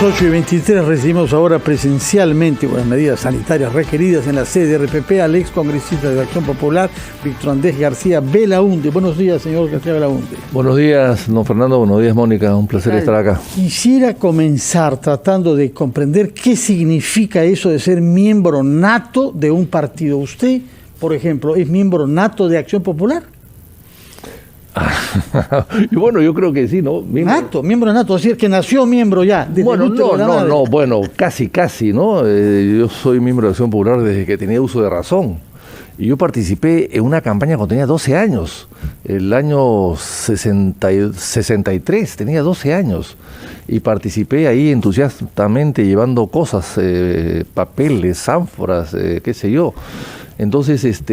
las 8:23 recibimos ahora presencialmente, con las medidas sanitarias requeridas en la sede de RPP, al ex congresista de Acción Popular, Víctor Andrés García Belaunde. Buenos días, señor García Belaunde. Buenos días, don Fernando. Buenos días, Mónica. Un placer estar acá. Quisiera comenzar tratando de comprender qué significa eso de ser miembro nato de un partido. Usted, por ejemplo, ¿es miembro nato de Acción Popular? Y bueno, yo creo que sí, ¿no? Miembro nato, es decir, que nació miembro ya. Bueno, bueno, casi, ¿no? Yo soy miembro de Acción Popular desde que tenía uso de razón. Y yo participé en una campaña cuando tenía 12 años, el año 63, tenía 12 años. Y participé ahí entusiastamente llevando cosas, papeles, ánforas, qué sé yo. Entonces,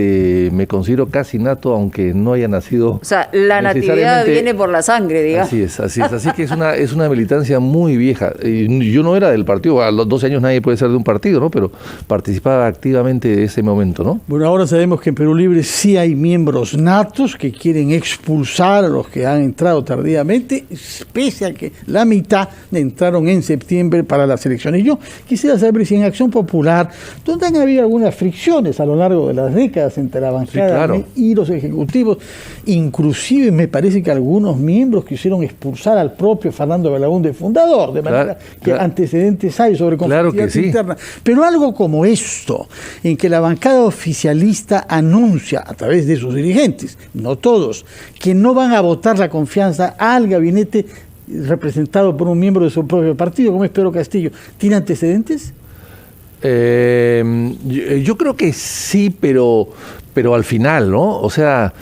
me considero casi nato, aunque no haya nacido. O sea, la natividad viene por la sangre, digamos. Así es. Así que es una militancia muy vieja. Y yo no era del partido, a los 12 años nadie puede ser de un partido, ¿no? Pero participaba activamente de ese momento, ¿no? Bueno, ahora sabemos que en Perú Libre sí hay miembros natos que quieren expulsar a los que han entrado tardíamente, pese a que la mitad entraron en septiembre para las elecciones. Yo quisiera saber si en Acción Popular, ¿dónde han habido algunas fricciones a lo largo de las décadas entre la bancada, sí, claro, y los ejecutivos? Inclusive me parece que algunos miembros quisieron expulsar al propio Fernando Belaunde, fundador, de manera que antecedentes hay sobre conflictividad interna. Pero algo como esto, en que la bancada oficialista anuncia a través de sus dirigentes, no todos, que no van a votar la confianza al gabinete representado por un miembro de su propio partido, como es Pedro Castillo, ¿tiene antecedentes? Yo creo que sí, pero al final, ¿no? O sea,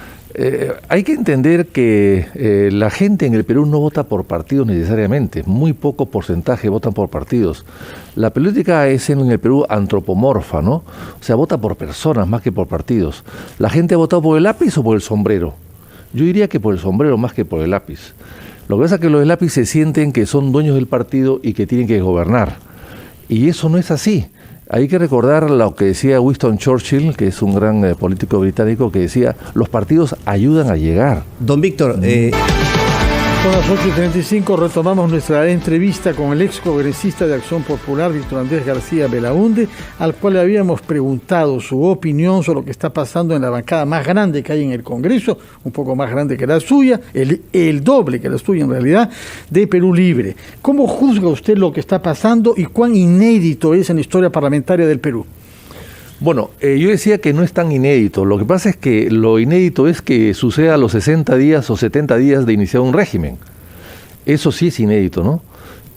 hay que entender que la gente en el Perú no vota por partidos necesariamente, muy poco porcentaje votan por partidos. La política es en el Perú antropomorfa, ¿no? O sea, vota por personas más que por partidos. ¿La gente ha votado por el lápiz o por el sombrero? Yo diría que por el sombrero más que por el lápiz. Lo que pasa es que los del lápiz se sienten que son dueños del partido y que tienen que gobernar. Y eso no es así. Hay que recordar lo que decía Winston Churchill, que es un gran político británico, que decía, los partidos ayudan a llegar. Don Víctor, Son las 8:35, retomamos nuestra entrevista con el ex congresista de Acción Popular, Víctor Andrés García Belaunde, al cual le habíamos preguntado su opinión sobre lo que está pasando en la bancada más grande que hay en el Congreso, un poco más grande que la suya, el doble que la suya en realidad, de Perú Libre. ¿Cómo juzga usted lo que está pasando y cuán inédito es en la historia parlamentaria del Perú? Bueno, yo decía que no es tan inédito. Lo que pasa es que lo inédito es que suceda a los 60 días o 70 días de iniciar un régimen. Eso sí es inédito, ¿no?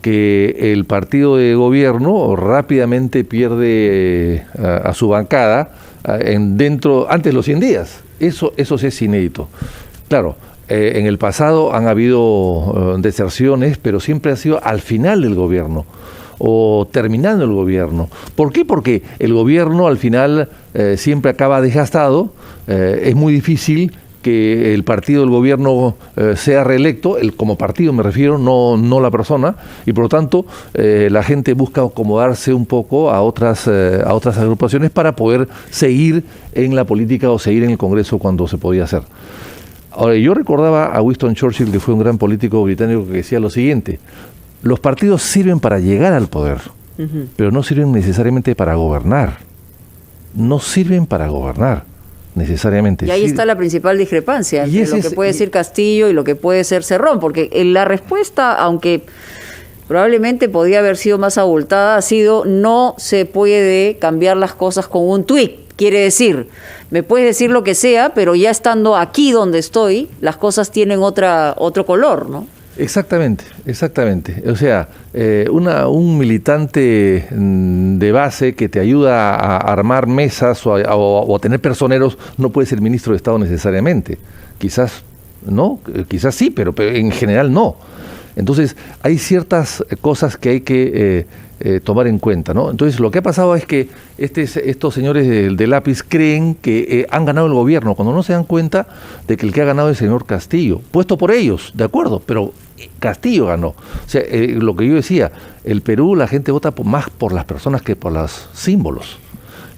Que el partido de gobierno rápidamente pierde a su bancada antes de los 100 días. Eso sí es inédito. Claro, en el pasado han habido deserciones, pero siempre ha sido al final del gobierno o terminando el gobierno. ¿Por qué? Porque el gobierno al final siempre acaba desgastado, es muy difícil que el partido del gobierno sea reelecto, como partido me refiero, no la persona, y por lo tanto la gente busca acomodarse un poco a otras agrupaciones para poder seguir en la política o seguir en el Congreso cuando se podía hacer. Ahora, yo recordaba a Winston Churchill, que fue un gran político británico, que decía lo siguiente: los partidos sirven para llegar al poder, pero no sirven necesariamente para gobernar. No sirven para gobernar necesariamente. Y ahí está la principal discrepancia entre lo que puede decir Castillo y lo que puede ser Cerrón, porque la respuesta, aunque probablemente podía haber sido más abultada, ha sido: no se puede cambiar las cosas con un tuit. Quiere decir, me puedes decir lo que sea, pero ya estando aquí donde estoy, las cosas tienen otro color, ¿no? Exactamente. O sea, un militante de base que te ayuda a armar mesas o a tener personeros no puede ser ministro de Estado necesariamente. Quizás no, quizás sí, pero en general no. Entonces, hay ciertas cosas que hay que tomar en cuenta, ¿no? Entonces, lo que ha pasado es que estos señores de lápiz creen que han ganado el gobierno, cuando no se dan cuenta de que el que ha ganado es el señor Castillo, puesto por ellos, de acuerdo, pero Castillo ganó. O sea, lo que yo decía, el Perú la gente vota más por las personas que por los símbolos.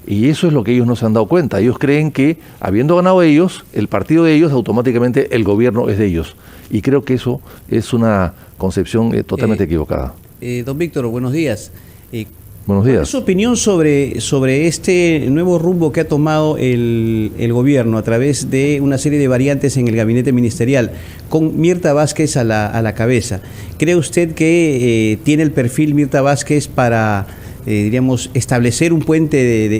Y eso es lo que ellos no se han dado cuenta. Ellos creen que, habiendo ganado ellos, el partido de ellos, automáticamente el gobierno es de ellos. Y creo que eso es una concepción totalmente equivocada. Don Víctor, buenos días. Buenos días. ¿Cuál es su opinión sobre este nuevo rumbo que ha tomado el gobierno a través de una serie de variantes en el gabinete ministerial, con Mirta Vázquez a la cabeza? ¿Cree usted que tiene el perfil Mirta Vázquez para, diríamos, establecer un puente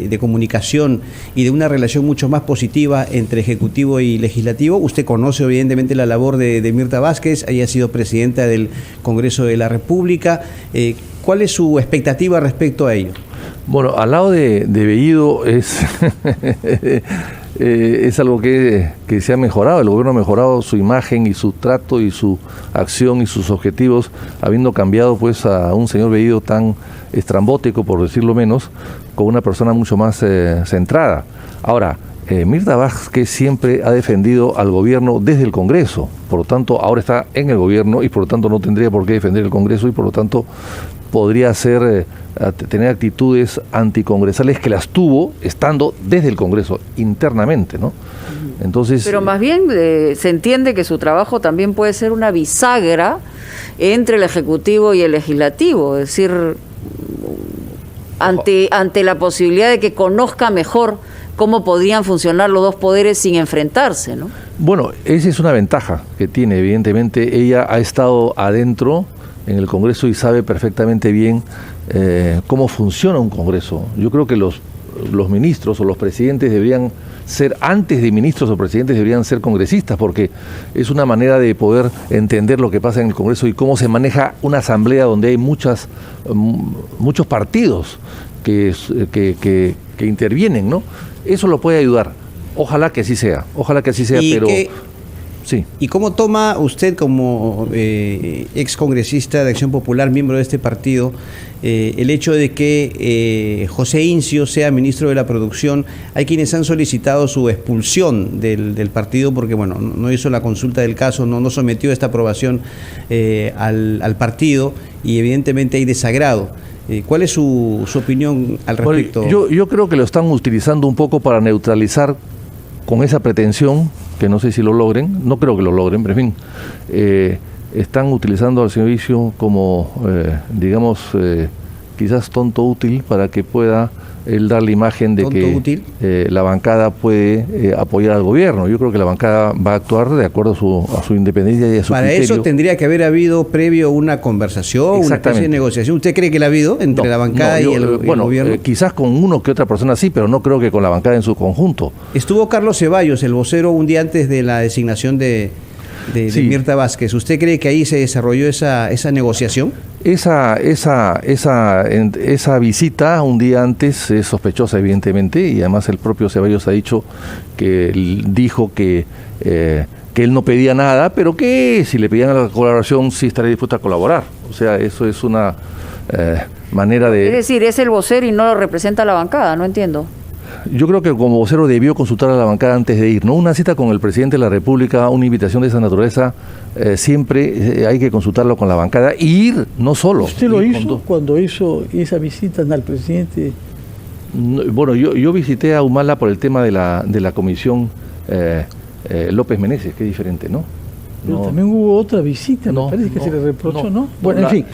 de comunicación y de una relación mucho más positiva entre Ejecutivo y Legislativo? Usted conoce evidentemente la labor de Mirta Vázquez, ella ha sido presidenta del Congreso de la República. ¿Cuál es su expectativa respecto a ello? Bueno, al lado de Bellido es algo que se ha mejorado. El gobierno ha mejorado su imagen y su trato y su acción y sus objetivos, habiendo cambiado pues a un señor Bellido tan estrambótico, por decirlo menos, con una persona mucho más centrada. Ahora, Mirta Vázquez siempre ha defendido al gobierno desde el Congreso, por lo tanto ahora está en el gobierno y por lo tanto no tendría por qué defender el Congreso y por lo tanto podría tener actitudes anticongresales que las tuvo estando desde el Congreso internamente, ¿no? Entonces, pero más bien se entiende que su trabajo también puede ser una bisagra entre el Ejecutivo y el Legislativo, es decir, ante la posibilidad de que conozca mejor cómo podrían funcionar los dos poderes sin enfrentarse, ¿no? Bueno, esa es una ventaja que tiene, evidentemente. Ella ha estado adentro en el Congreso y sabe perfectamente bien cómo funciona un Congreso. Yo creo que los ministros o los presidentes deberían ser, antes de ministros o presidentes, deberían ser congresistas, porque es una manera de poder entender lo que pasa en el Congreso y cómo se maneja una asamblea donde hay muchos partidos que intervienen, ¿no? Eso lo puede ayudar. Ojalá que así sea, pero... Sí. ¿Y cómo toma usted, como ex congresista de Acción Popular, miembro de este partido, el hecho de que José Incio sea ministro de la Producción? Hay quienes han solicitado su expulsión del partido porque, bueno, no hizo la consulta del caso, no sometió esta aprobación al partido y evidentemente hay desagrado. ¿Cuál es su opinión al respecto? Bueno, yo creo que lo están utilizando un poco para neutralizar con esa pretensión, que no sé si lo logren, no creo que lo logren, pero en fin, están utilizando al señor Incio como, digamos, quizás tonto útil para que pueda él dar la imagen de que la bancada puede apoyar al gobierno. Yo creo que la bancada va a actuar de acuerdo a su independencia y a su criterio. Para eso tendría que haber habido previo una conversación, una especie de negociación. ¿Usted cree que la ha habido entre la bancada y el gobierno? Quizás con uno que otra persona sí, pero no creo que con la bancada en su conjunto. Estuvo Carlos Ceballos, el vocero, un día antes de la designación de Mirta Vázquez. ¿Usted cree que ahí se desarrolló esa negociación? Esa visita un día antes es sospechosa, evidentemente, y además el propio Ceballos ha dicho que dijo que él no pedía nada, pero que si le pedían la colaboración sí estaría dispuesto a colaborar. O sea, eso es una manera de... Es decir, es el vocero y no lo representa la bancada, no entiendo. Yo creo que como vocero debió consultar a la bancada antes de ir, ¿no? Una cita con el presidente de la República, una invitación de esa naturaleza, siempre hay que consultarlo con la bancada y ir, no solo. ¿Usted lo hizo cuando hizo esa visita al presidente? Bueno, yo visité a Humala por el tema de la comisión López Meneses, que es diferente, ¿no? Pero también hubo otra visita, me parece que se le reprochó, ¿no? Bueno, en fin.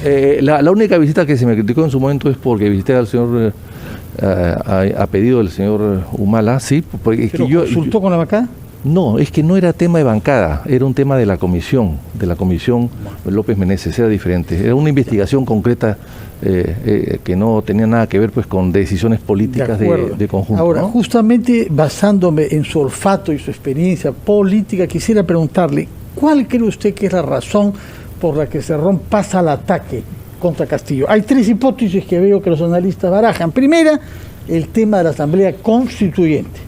La única visita que se me criticó en su momento es porque visité al señor... a pedido del señor Humala, sí. Porque ¿Pero consultó con la bancada? No, es que no era tema de bancada, era un tema de la comisión López Meneses, era diferente. Era una investigación concreta que no tenía nada que ver pues con decisiones políticas de conjunto. Ahora, ¿no? Justamente basándome en su olfato y su experiencia política, quisiera preguntarle, ¿cuál cree usted que es la razón por la que Cerrón pasa al ataque contra Castillo? Hay tres hipótesis que veo que los analistas barajan. Primera, el tema de la Asamblea Constituyente.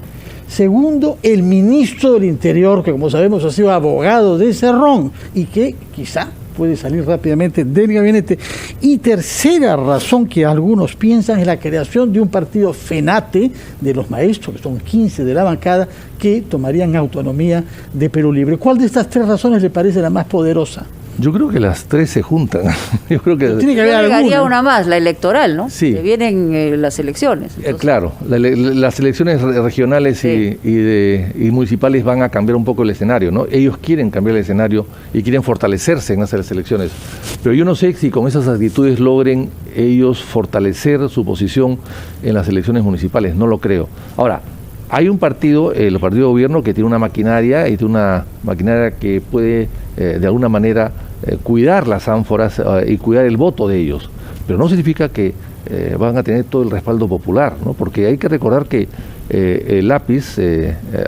Segundo, el ministro del Interior, que como sabemos ha sido abogado de Cerrón y que quizá puede salir rápidamente del gabinete. Y tercera razón que algunos piensan es la creación de un partido FENATE de los maestros, que son 15 de la bancada, que tomarían autonomía de Perú Libre. ¿Cuál de estas tres razones le parece la más poderosa? Yo creo que las tres se juntan. Yo creo que tiene que haber agregaría una más, la electoral, ¿no? Sí. Que vienen las elecciones. Claro, las elecciones regionales sí. y municipales van a cambiar un poco el escenario, ¿no? Ellos quieren cambiar el escenario y quieren fortalecerse en esas elecciones. Pero yo no sé si con esas actitudes logren ellos fortalecer su posición en las elecciones municipales. No lo creo. Ahora, hay un partido, el partido de gobierno, que tiene una maquinaria que puede de alguna manera cuidar las ánforas y cuidar el voto de ellos, pero no significa que van a tener todo el respaldo popular, ¿no? Porque hay que recordar que el lápiz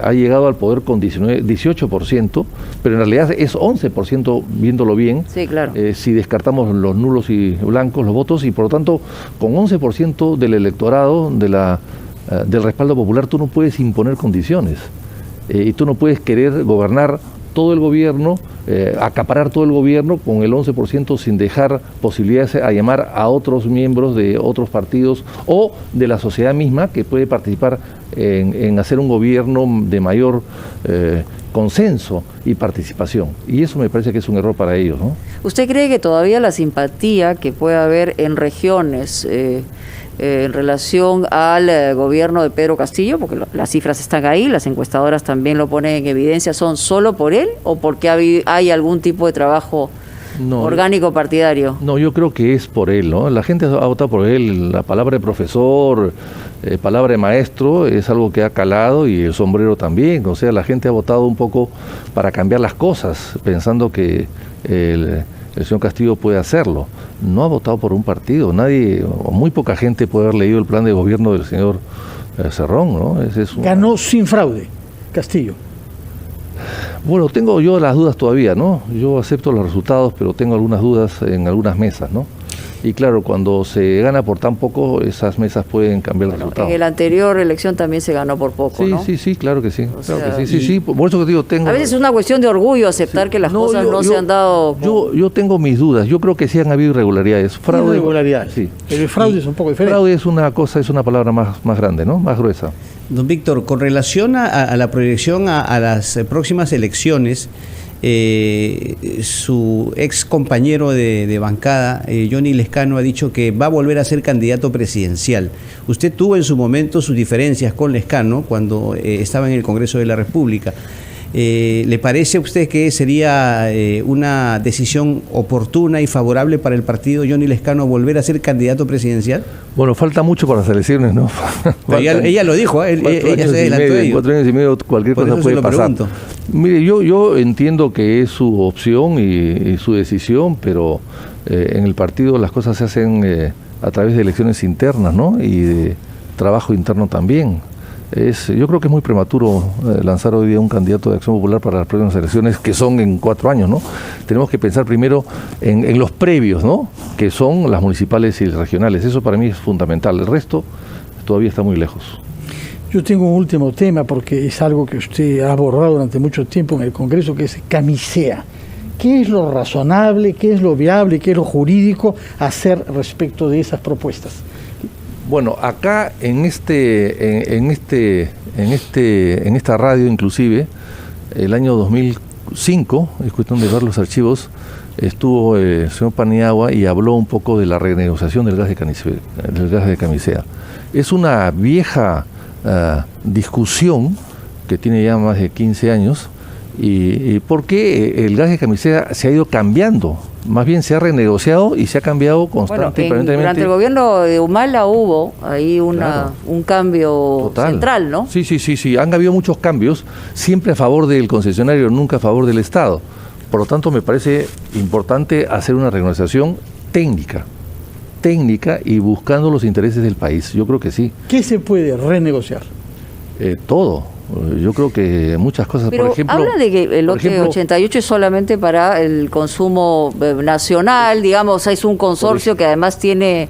ha llegado al poder con 18%, pero en realidad es 11% viéndolo bien, sí, claro. Si descartamos los nulos y blancos, los votos, y por lo tanto con 11% del electorado del respaldo popular tú no puedes imponer condiciones y tú no puedes querer gobernar todo el gobierno, acaparar todo el gobierno con el 11% sin dejar posibilidades a llamar a otros miembros de otros partidos o de la sociedad misma que puede participar en hacer un gobierno de mayor consenso y participación. Y eso me parece que es un error para ellos, ¿no? ¿Usted cree que todavía la simpatía que puede haber en regiones en relación al gobierno de Pedro Castillo, porque las cifras están ahí, las encuestadoras también lo ponen en evidencia, son solo por él o porque hay algún tipo de trabajo orgánico partidario? No, yo creo que es por él, ¿no? La gente ha votado por él. La palabra de profesor, palabra de maestro es algo que ha calado, y el sombrero también. O sea, la gente ha votado un poco para cambiar las cosas, pensando que el señor Castillo puede hacerlo. No ha votado por un partido. Nadie, o muy poca gente puede haber leído el plan de gobierno del señor Cerrón, ¿no? Ganó sin fraude, Castillo. Bueno, tengo yo las dudas todavía, ¿no? Yo acepto los resultados, pero tengo algunas dudas en algunas mesas, ¿no? Y claro, cuando se gana por tan poco, esas mesas pueden cambiar el resultado. En la anterior elección también se ganó por poco, sí, ¿no? Sí, claro que sí. Sí. Por eso que digo, a veces es una cuestión de orgullo aceptar que las cosas no se han dado. Yo tengo mis dudas. Yo creo que sí han habido irregularidades. Fraude. Irregularidades. Sí. Pero el fraude es un poco diferente. Fraude es una cosa, es una palabra más grande, ¿no? Más gruesa. Don Víctor, con relación a la proyección a las próximas elecciones, su ex compañero de bancada, Johnny Lescano, ha dicho que va a volver a ser candidato presidencial. Usted tuvo en su momento sus diferencias con Lescano cuando estaba en el Congreso de la República. ¿Le parece a usted que sería una decisión oportuna y favorable para el partido Johnny Lescano volver a ser candidato presidencial? Bueno, falta mucho para las elecciones, ¿no? Ella lo dijo, ella se adelantó de ello. 4 años y medio, cualquier cosa puede pasar. Mire, yo entiendo que es su opción y su decisión, pero en el partido las cosas se hacen a través de elecciones internas, ¿no? Y de trabajo interno también. Yo creo que es muy prematuro lanzar hoy día un candidato de Acción Popular para las próximas elecciones, que son en 4 años, ¿no? Tenemos que pensar primero en los previos, ¿no? Que son las municipales y las regionales. Eso para mí es fundamental. El resto todavía está muy lejos. Yo tengo un último tema, porque es algo que usted ha abordado durante mucho tiempo en el Congreso, que es camisea. ¿Qué es lo razonable, qué es lo viable, qué es lo jurídico hacer respecto de esas propuestas? Bueno, acá en esta radio inclusive, el año 2005, es cuestión de ver los archivos, estuvo el señor Paniagua y habló un poco de la renegociación del gas de camisea. Es una vieja discusión que tiene ya más de 15 años, y porque el gas de camisea se ha ido cambiando. Más bien se ha renegociado y se ha cambiado constantemente. Bueno, durante el gobierno de Humala hubo ahí un cambio total, central, ¿no? Sí. Han habido muchos cambios, siempre a favor del concesionario, nunca a favor del Estado. Por lo tanto, me parece importante hacer una renegociación técnica y buscando los intereses del país. Yo creo que sí. ¿Qué se puede renegociar? Todo. Yo creo que muchas cosas, pero por ejemplo... habla de que el lote 88 es solamente para el consumo nacional, digamos, es un consorcio que además tiene...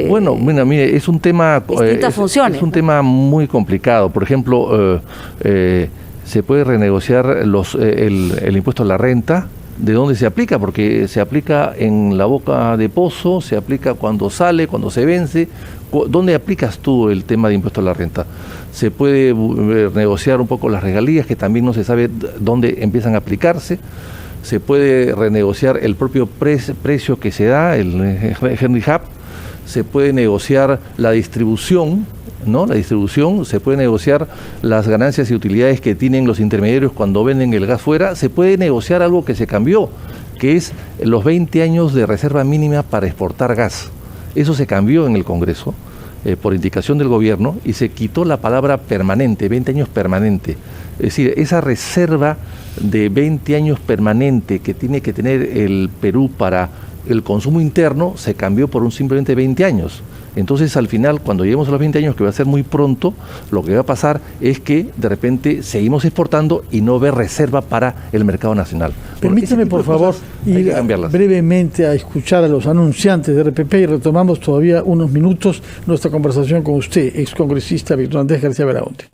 bueno, mire, es un tema... distintas funciones. Es un tema muy complicado. Por ejemplo, se puede renegociar el impuesto a la renta. ¿De dónde se aplica? Porque se aplica en la boca de pozo, se aplica cuando sale, cuando se vence. ¿Dónde aplicas tú el tema de impuesto a la renta? Se puede negociar un poco las regalías, que también no se sabe dónde empiezan a aplicarse. se puede renegociar el propio precio que se da, el Henry Hub, se puede negociar la distribución, ¿no? La distribución, se puede negociar las ganancias y utilidades que tienen los intermediarios cuando venden el gas fuera, se puede negociar algo que se cambió, que es los 20 años de reserva mínima para exportar gas. Eso se cambió en el Congreso por indicación del gobierno y se quitó la palabra permanente, 20 años permanente. Es decir, esa reserva de 20 años permanente que tiene que tener el Perú para el consumo interno se cambió por simplemente 20 años. Entonces, al final, cuando lleguemos a los 20 años, que va a ser muy pronto, lo que va a pasar es que de repente seguimos exportando y no ve reserva para el mercado nacional. Permítame, por favor, ir brevemente a escuchar a los anunciantes de RPP y retomamos todavía unos minutos nuestra conversación con usted, excongresista Víctor Andrés García Belaunde.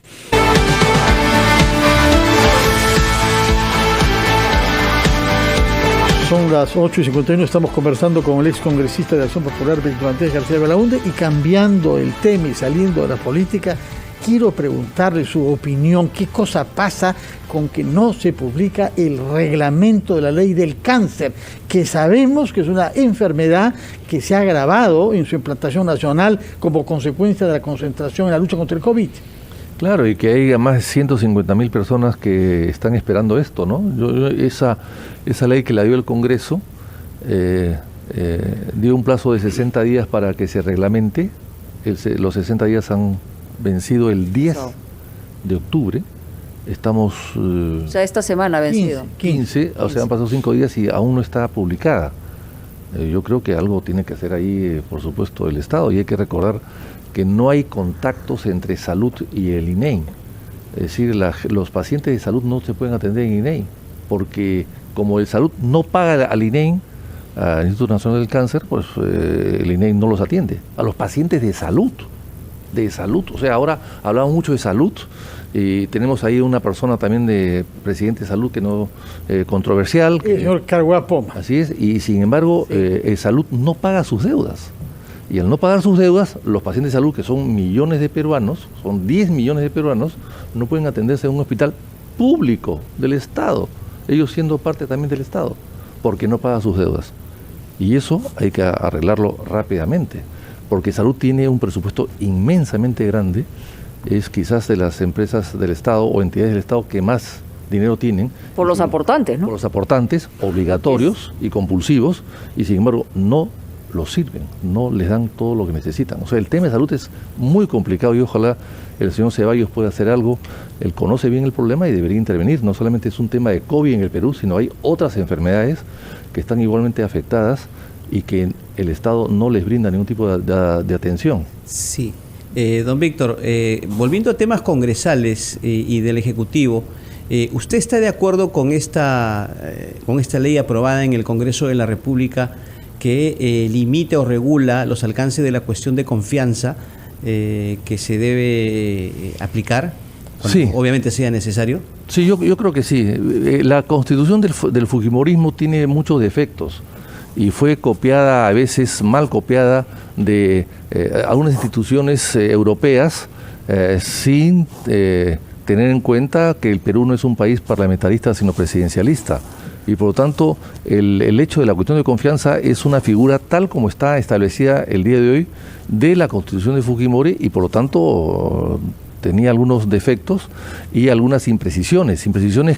Son las 8:51, estamos conversando con el excongresista de Acción Popular, Víctor Andrés García Belaunde, y cambiando el tema y saliendo de la política, quiero preguntarle su opinión. ¿Qué cosa pasa con que no se publica el reglamento de la ley del cáncer, que sabemos que es una enfermedad que se ha agravado en su implantación nacional como consecuencia de la concentración en la lucha contra el COVID? Claro, y que hay más de 150.000 personas que están esperando esto, ¿no? Esa ley que la dio el Congreso dio un plazo de 60 días para que se reglamente. Los 60 días han vencido el 10 de octubre. Estamos... o sea, esta semana ha vencido. 15, o sea, han pasado 5 días y aún no está publicada. Yo creo que algo tiene que hacer ahí, por supuesto, el Estado, y hay que recordar que no hay contactos entre salud y el INEI. Es decir, los pacientes de salud no se pueden atender en INEI, porque como el salud no paga al INEI, al Instituto Nacional del Cáncer, pues el INEI no los atiende. A los pacientes de salud, o sea, ahora hablamos mucho de salud, y tenemos ahí una persona también de presidente de salud que no controversial. El señor Carguá Poma. Así es, y sin embargo, el salud no paga sus deudas. Y al no pagar sus deudas, los pacientes de salud, que son millones de peruanos, son 10 millones de peruanos, no pueden atenderse en un hospital público del Estado, ellos siendo parte también del Estado, porque no pagan sus deudas. Y eso hay que arreglarlo rápidamente, porque salud tiene un presupuesto inmensamente grande, es quizás de las empresas del Estado o entidades del Estado que más dinero tienen. Por los aportantes, ¿no? Por los aportantes obligatorios y compulsivos, y sin embargo no los sirven, no les dan todo lo que necesitan. O sea, el tema de salud es muy complicado y ojalá el señor Ceballos pueda hacer algo. Él conoce bien el problema y debería intervenir. No solamente es un tema de COVID en el Perú, sino hay otras enfermedades que están igualmente afectadas y que el Estado no les brinda ningún tipo de atención. Sí. Don Víctor, volviendo a temas congresales y del Ejecutivo, ¿usted está de acuerdo con esta ley aprobada en el Congreso de la República que limite o regula los alcances de la cuestión de confianza que se debe aplicar, sí, obviamente sea necesario? Sí, yo creo que sí. La constitución del fujimorismo tiene muchos defectos y fue copiada, a veces mal copiada, de algunas instituciones europeas sin tener en cuenta que el Perú no es un país parlamentarista sino presidencialista. Y por lo tanto, el hecho de la cuestión de confianza es una figura tal como está establecida el día de hoy de la Constitución de Fujimori, y por lo tanto tenía algunos defectos y algunas imprecisiones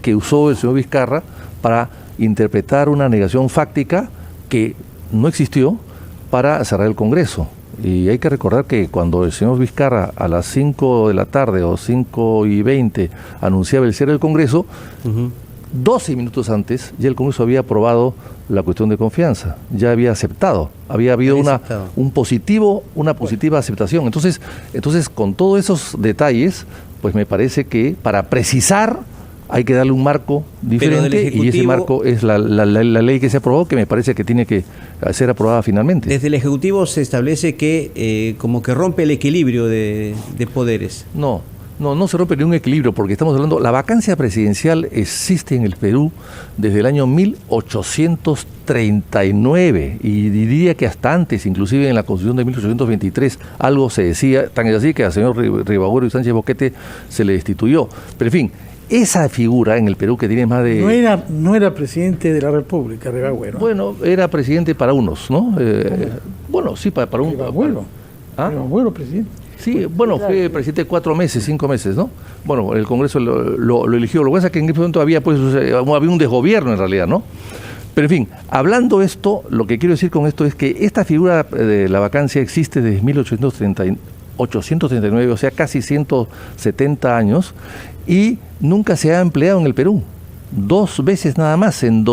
que usó el señor Vizcarra para interpretar una negación fáctica que no existió para cerrar el Congreso. Y hay que recordar que cuando el señor Vizcarra a las 5 de la tarde o 5:20 anunciaba el cierre del Congreso, 12 minutos antes ya el Congreso había aprobado la cuestión de confianza, ya había aceptado, había habido una positiva aceptación. Entonces, con todos esos detalles, pues me parece que para precisar hay que darle un marco diferente, y ese marco es la ley que se aprobó, que me parece que tiene que ser aprobada finalmente. Desde el Ejecutivo se establece que como que rompe el equilibrio de poderes. No se rompe ningún equilibrio, porque estamos hablando, la vacancia presidencial existe en el Perú desde el año 1839, y diría que hasta antes, inclusive en la Constitución de 1823, algo se decía, tan es así que al señor Ribagüero y Sánchez Boquete se le destituyó. Pero en fin, esa figura en el Perú que tiene más de... No era presidente de la República, Rivagüero. Bueno, era presidente para unos, ¿no? Bueno, sí, para un... Rivagüero. ¿Ah? Rivagüero, presidente. Sí, bueno, fue presidente 4 meses, 5 meses, ¿no? Bueno, el Congreso lo eligió. Lo que pasa es que en ese momento había un desgobierno en realidad, ¿no? Pero en fin, hablando esto, lo que quiero decir con esto es que esta figura de la vacancia existe desde 1839, o sea, casi 170 años, y nunca se ha empleado en el Perú. 2 veces nada más en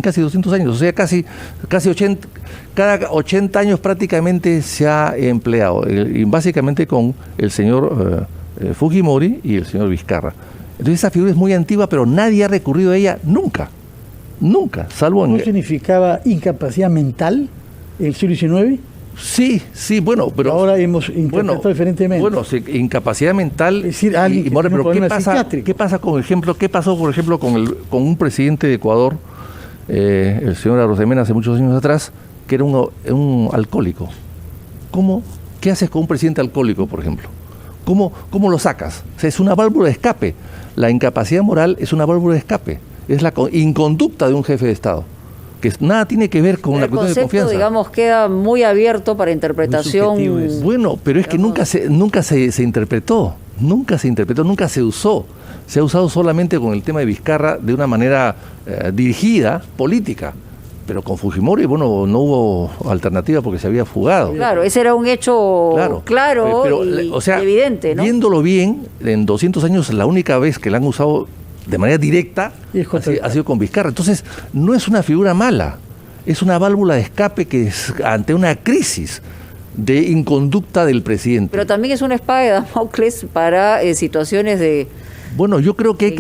casi 200 años, o sea, casi 80, cada 80 años prácticamente se ha empleado, y básicamente con el señor Fujimori y el señor Vizcarra. Entonces esa figura es muy antigua, pero nadie ha recurrido a ella nunca, salvo en... ¿No significaba incapacidad mental el siglo XIX? Sí, bueno, pero... Ahora hemos interpretado diferentemente. Bueno, incapacidad mental... Es decir, alguien que tiene un problema psiquiátrico. ¿Qué pasó, por ejemplo, con un presidente de Ecuador, el señor Arosemena, hace muchos años atrás, que era un alcohólico? ¿Qué haces con un presidente alcohólico, por ejemplo? ¿Cómo lo sacas? O sea, es una válvula de escape. La incapacidad moral es una válvula de escape. Es la inconducta de un jefe de Estado, que nada tiene que ver con la cuestión de confianza. El concepto, digamos, queda muy abierto para interpretación. Bueno, pero es que nunca se interpretó, nunca se usó. Se ha usado solamente con el tema de Vizcarra de una manera dirigida, política. Pero con Fujimori, bueno, no hubo alternativa porque se había fugado. Claro, ese era un hecho claro y evidente, ¿no? Viéndolo bien, en 200 años la única vez que la han usado de manera directa ha sido con Vizcarra. Entonces, no es una figura mala, es una válvula de escape que es ante una crisis de inconducta del presidente. Pero también es una espada de Damocles para situaciones de... Bueno, yo creo que hay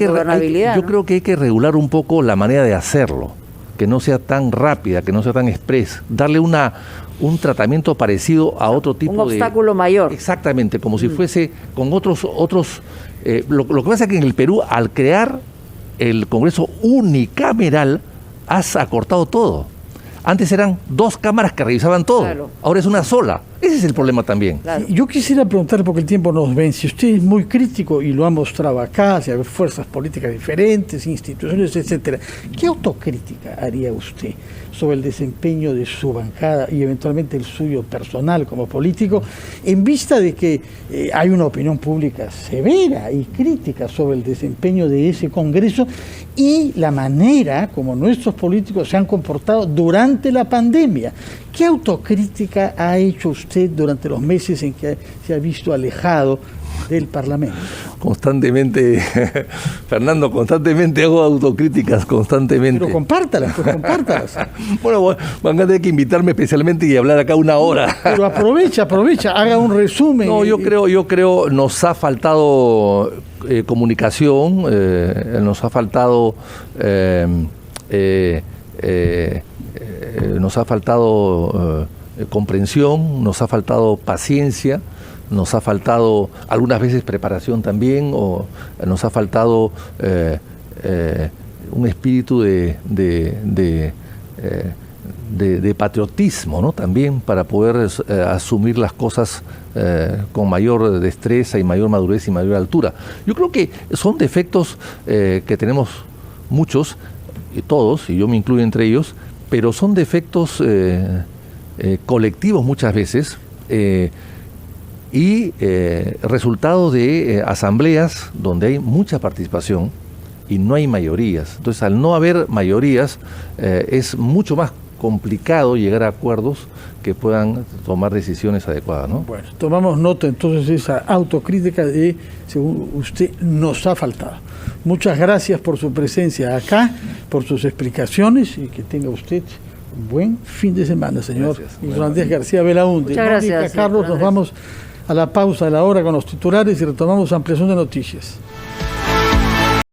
que regular un poco la manera de hacerlo, que no sea tan rápida, que no sea tan express, darle un tratamiento parecido a otro tipo de... Un obstáculo mayor. Exactamente, como si fuese con otros lo que pasa es que en el Perú, al crear el Congreso unicameral, has acortado todo. Antes eran 2 cámaras que revisaban todo, ahora es una sola. Ese es el problema también. Claro. Yo quisiera preguntar, porque el tiempo nos vence, usted es muy crítico y lo ha mostrado acá, si hay fuerzas políticas diferentes, instituciones, etcétera. ¿Qué autocrítica haría usted sobre el desempeño de su bancada y eventualmente el suyo personal como político, en vista de que hay una opinión pública severa y crítica sobre el desempeño de ese Congreso y la manera como nuestros políticos se han comportado durante la pandemia? ¿Qué autocrítica ha hecho usted durante los meses en que se ha visto alejado del Parlamento? Constantemente, Fernando, constantemente hago autocríticas, constantemente. Pero compártalas, Bueno, van a tener que invitarme especialmente y hablar acá 1 hora. Pero aprovecha, haga un resumen. No, yo creo nos ha faltado comunicación, nos ha faltado comprensión, nos ha faltado paciencia, nos ha faltado algunas veces preparación también, o nos ha faltado un espíritu de patriotismo, ¿no? También para poder asumir las cosas con mayor destreza y mayor madurez y mayor altura. Yo creo que son defectos que tenemos muchos, todos, y yo me incluyo entre ellos, pero son defectos colectivos muchas veces y resultado de asambleas donde hay mucha participación y no hay mayorías. Entonces, al no haber mayorías, es mucho más complicado llegar a acuerdos que puedan tomar decisiones adecuadas, ¿no? Bueno, tomamos nota entonces de esa autocrítica de, según usted, nos ha faltado. Muchas gracias por su presencia acá, por sus explicaciones y que tenga usted un buen fin de semana, señor Andrés García Belaúnde. Muchas gracias, Carlos, nos vamos a la pausa de la hora con los titulares y retomamos ampliación de noticias.